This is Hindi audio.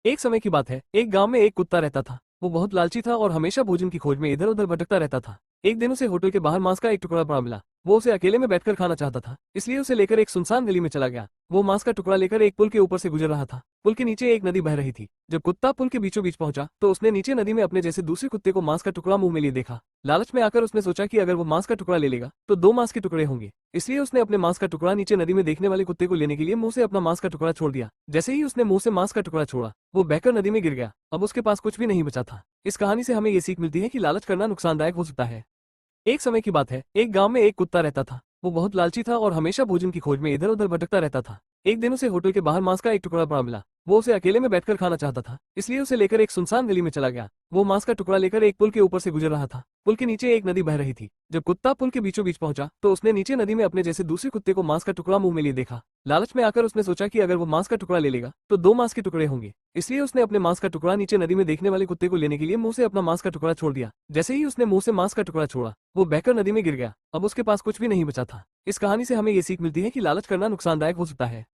एक समय की बात है, एक गांव में एक कुत्ता रहता था। वो बहुत लालची था और हमेशा भोजन की खोज में इधर उधर भटकता रहता था। एक दिन उसे होटल के बाहर मांस का एक टुकड़ा पड़ा मिला। वो उसे अकेले में बैठकर खाना चाहता था, इसलिए उसे लेकर एक सुनसान गली में चला गया। वो मांस का टुकड़ा लेकर एक पुल के ऊपर से गुजर रहा था। पुल के नीचे एक नदी बह रही थी। जब कुत्ता पुल के बीचों बीच पहुंचा तो उसने नीचे नदी में अपने जैसे दूसरे कुत्ते को मांस का टुकड़ा मुंह में लिए देखा। लालच में आकर उसने सोचा कि अगर वो मांस का टुकड़ा ले लेगा तो दो मांस के टुकड़े होंगे। इसलिए उसने अपने मांस का टुकड़ा नीचे नदी में देखने वाले कुत्ते को लेने के लिए मुंह से अपना मांस का टुकड़ा छोड़ दिया। जैसे ही उसने मुंह से मांस का टुकड़ा छोड़ा, वो बहकर नदी में गिर गया। अब उसके पास कुछ भी नहीं बचा था। इस कहानी से हमें ये सीख मिलती है कि लालच करना नुकसानदायक हो सकता है। एक समय की बात है, एक गांव में एक कुत्ता रहता था। वो बहुत लालची था और हमेशा भोजन की खोज में इधर उधर भटकता रहता था। एक दिन उसे होटल के बाहर मांस का एक टुकड़ा पड़ा मिला। वो उसे अकेले में बैठकर खाना चाहता था, इसलिए उसे लेकर एक सुनसान गली में चला गया। वो मांस का टुकड़ा लेकर एक पुल के ऊपर से गुजर रहा था। पुल के नीचे एक नदी बह रही थी। जब कुत्ता पुल के बीचों बीच पहुंचा तो उसने नीचे नदी में अपने जैसे दूसरे कुत्ते को मांस का टुकड़ा मुंह में लिए देखा। लालच में आकर उसने सोचा कि अगर वो मांस का टुकड़ा ले लेगा तो दो मांस के टुकड़े होंगे। इसलिए उसने अपने मांस का टुकड़ा नीचे नदी में देखने वाले कुत्ते को लेने के लिए मुंह से अपना मांस का टुकड़ा छोड़ दिया। जैसे ही उसने मुंह से मांस का टुकड़ा छोड़ा, वो बहकर नदी में गिर गया। अब उसके पास कुछ भी नहीं बचा था। इस कहानी से हमें ये सीख मिलती है कि लालच करना नुकसानदायक हो सकता है।